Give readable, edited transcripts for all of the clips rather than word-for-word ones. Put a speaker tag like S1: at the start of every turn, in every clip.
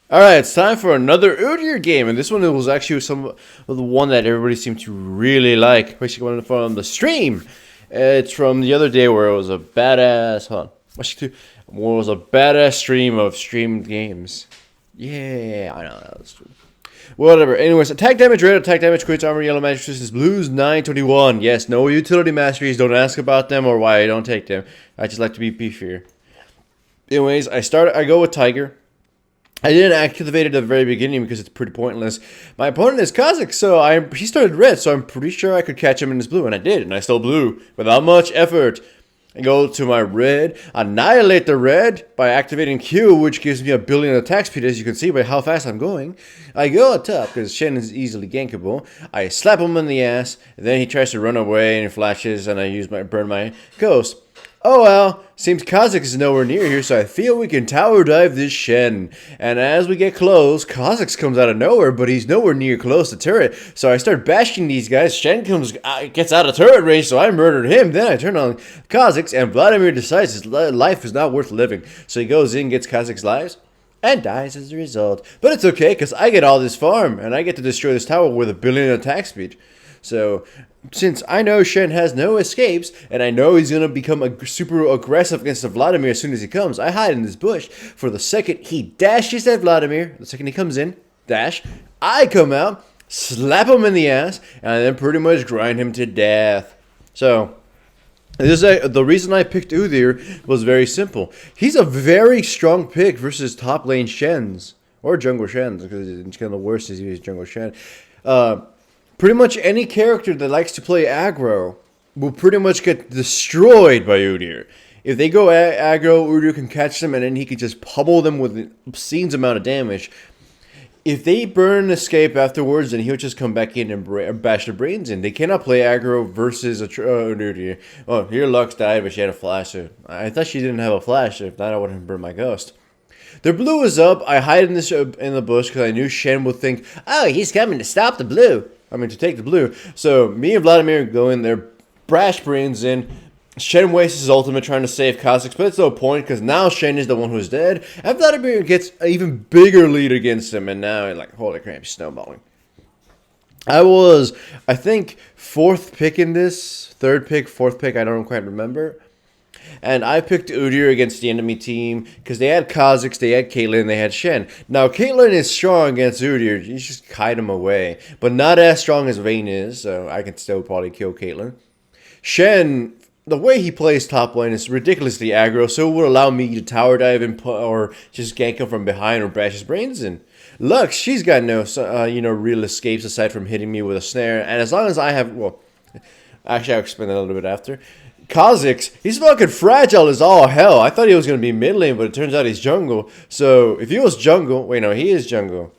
S1: All right, it's time for another Udyr game, and this one was actually some of the one that everybody seemed to really like. Basically, one from the stream. It's from the other day where it was a badass. Hold on, was a badass stream of streamed games. Yeah, I know that was true. Whatever. Anyways, attack damage red, attack damage creates armor, yellow magic resistance, blues 921. Yes, no utility masteries. Don't ask about them or why I don't take them. I just like to be beefier. Anyways, I go with Tiger. I didn't activate it at the very beginning because it's pretty pointless. My opponent is Kazakh, so he started red, so I'm pretty sure I could catch him in his blue, and I did, and I stole blue without much effort. I go to my red, annihilate the red by activating Q, which gives me a billion attack speed, as you can see by how fast I'm going. I go up top because Shen is easily gankable. I slap him in the ass, and then he tries to run away and he flashes, and I burn my ghost. Oh well, seems Kazakh is nowhere near here, so I feel we can tower dive this Shen. And as we get close, Kazakh comes out of nowhere, but he's nowhere near close to turret. So I start bashing these guys. Shen gets out of turret range, so I murdered him. Then I turn on Kazakh, and Vladimir decides his life is not worth living. So he goes in, gets Kazakh's lives, and dies as a result. But it's okay, because I get all this farm, and I get to destroy this tower with a billion attack speed. So, since I know Shen has no escapes, and I know he's going to become super aggressive against Vladimir as soon as he comes, I hide in this bush. For the second he dashes at Vladimir, the second he comes in, dash, I come out, slap him in the ass, and then pretty much grind him to death. So, the reason I picked Udyr was very simple. He's a very strong pick versus top lane Shens, or jungle Shens, because it's kind of the worst is use jungle Shen. Pretty much any character that likes to play aggro will pretty much get destroyed by Udyr. If they go aggro, Udyr can catch them and then he can just pummel them with an obscene amount of damage. If they burn and escape afterwards, then he'll just come back in and bash their brains in. They cannot play aggro versus Udyr. Oh, here Lux died, but she had a flash. I thought she didn't have a flash. If not, I would have burned my ghost. Their blue is up. I hide in the bush because I knew Shen would think, oh, he's coming to stop the blue. To take the blue. So, me and Vladimir go in there, brash brains in. Shen wastes his ultimate trying to save Kazakh, but it's no point because now Shen is the one who's dead. And Vladimir gets an even bigger lead against him, and now, holy crap, he's snowballing. I think, fourth pick in this. Third pick, fourth pick, I don't quite remember. And I picked Udyr against the enemy team because they had Kazakhs, they had Caitlyn, they had Shen. Now, Caitlyn is strong against Udyr. You just kite him away. But not as strong as Vayne is, so I can still probably kill Caitlyn. Shen, the way he plays top lane is ridiculously aggro, so it would allow me to tower dive and or just gank him from behind or bash his brains in. Lux, she's got no real escapes aside from hitting me with a snare. And as long as I have... Well, actually, I'll explain that a little bit after. Kha'Zix, he's fucking fragile as all hell. I thought he was going to be mid lane, but it turns out he's jungle. So, if he was jungle... Wait, no, he is jungle.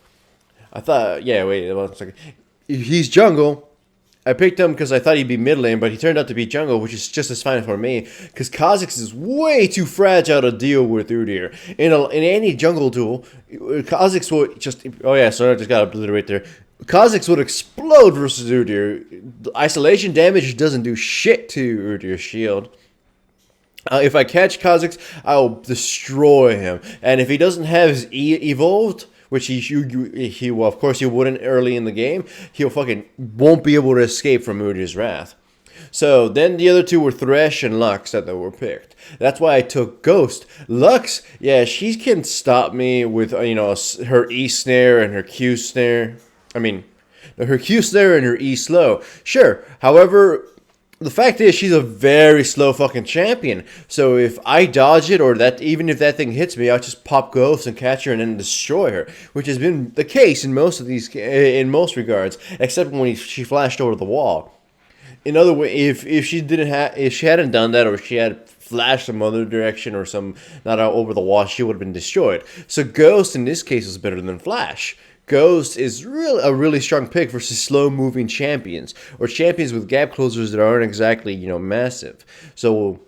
S1: I thought... Yeah, wait, one second. He's jungle. I picked him because I thought he'd be mid lane, but he turned out to be jungle, which is just as fine for me. Because Kha'Zix is way too fragile to deal with Udyr. In any jungle duel, Kha'Zix will just... Oh yeah, sorry, I just got obliterated there. Kha'Zix would explode versus Udyr. Isolation damage doesn't do shit to Udyr's shield. If I catch Kha'Zix, I'll destroy him. And if he doesn't have his E evolved, which he well, of course he wouldn't early in the game, he'll fucking won't be able to escape from Udyr's wrath. So then the other two were Thresh and Lux that were picked. That's why I took Ghost. Lux, yeah, she can stop me with her E snare and her Q snare. Her Q snare and her E slow. Sure. However, the fact is she's a very slow fucking champion. So if I dodge it or even if that thing hits me, I'll just pop Ghost and catch her and then destroy her, which has been the case in most regards, except when she flashed over the wall. In other words, if she hadn't done that, or if she had flashed some other direction or not out over the wall, she would have been destroyed. So Ghost in this case was better than Flash. Ghost is a really strong pick versus slow-moving champions, or champions with gap closers that aren't exactly, massive. So,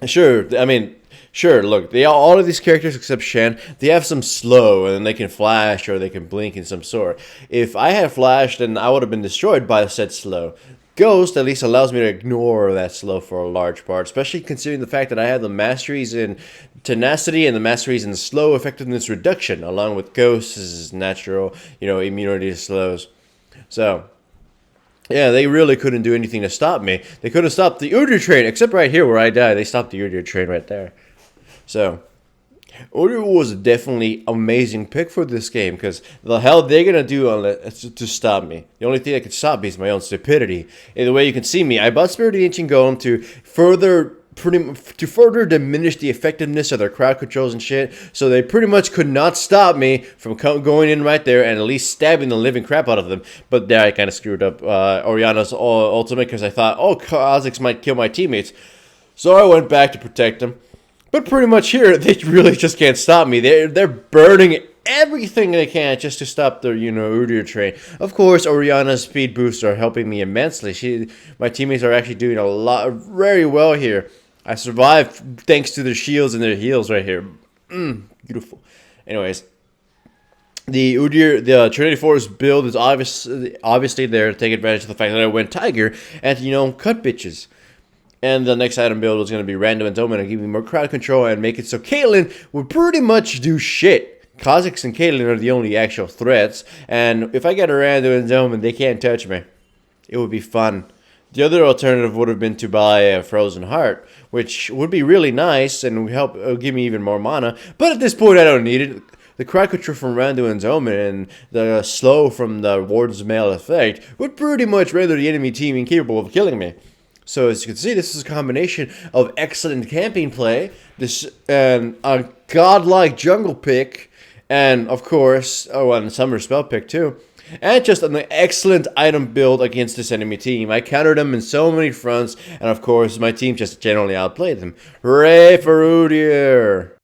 S1: sure, look, all of these characters except Shen, they have some slow, and they can flash, or they can blink in some sort. If I had flash, then I would have been destroyed by said slow. Ghost at least allows me to ignore that slow for a large part, especially considering the fact that I have the masteries in tenacity and the masteries in slow effectiveness reduction, along with Ghost's natural, immunity to slows. So, yeah, they really couldn't do anything to stop me. They could have stopped the Udyr train, except right here where I died. They stopped the Udyr train right there. So, Udyr was definitely amazing pick for this game because the hell they're gonna do to stop me. The only thing that could stop me is my own stupidity. In the way you can see me, I bought Spirit of the Ancient Golem to further diminish the effectiveness of their crowd controls and shit. So they pretty much could not stop me from going in right there and at least stabbing the living crap out of them. But there I kind of screwed up Oriana's ultimate because I thought, oh, Kha'Zix might kill my teammates. So I went back to protect them. But pretty much here, they really just can't stop me. They're burning everything they can just to stop the Udyr train. Of course, Oriana's speed boosts are helping me immensely. My teammates are actually doing very well here. I survived thanks to their shields and their heals right here. Beautiful. Anyways, the Trinity Force build is obviously there to take advantage of the fact that I went Tiger and cut bitches. And the next item build was going to be Random Endowment and give me more crowd control and make it so Caitlyn would pretty much do shit. Kha'Zix and Caitlyn are the only actual threats, and if I get a Random Endowment, they can't touch me. It would be fun. The other alternative would have been to buy a Frozen Heart, which would be really nice and would help give me even more mana, but at this point I don't need it. The crowd control from Random Endowment and the slow from the Warden's Mail effect would pretty much render the enemy team incapable of killing me. So as you can see, this is a combination of excellent camping play, and a godlike jungle pick, and of course, and a summer spell pick too, and just an excellent item build against this enemy team. I countered them in so many fronts, and of course, my team just generally outplayed them. Hooray for Udyr!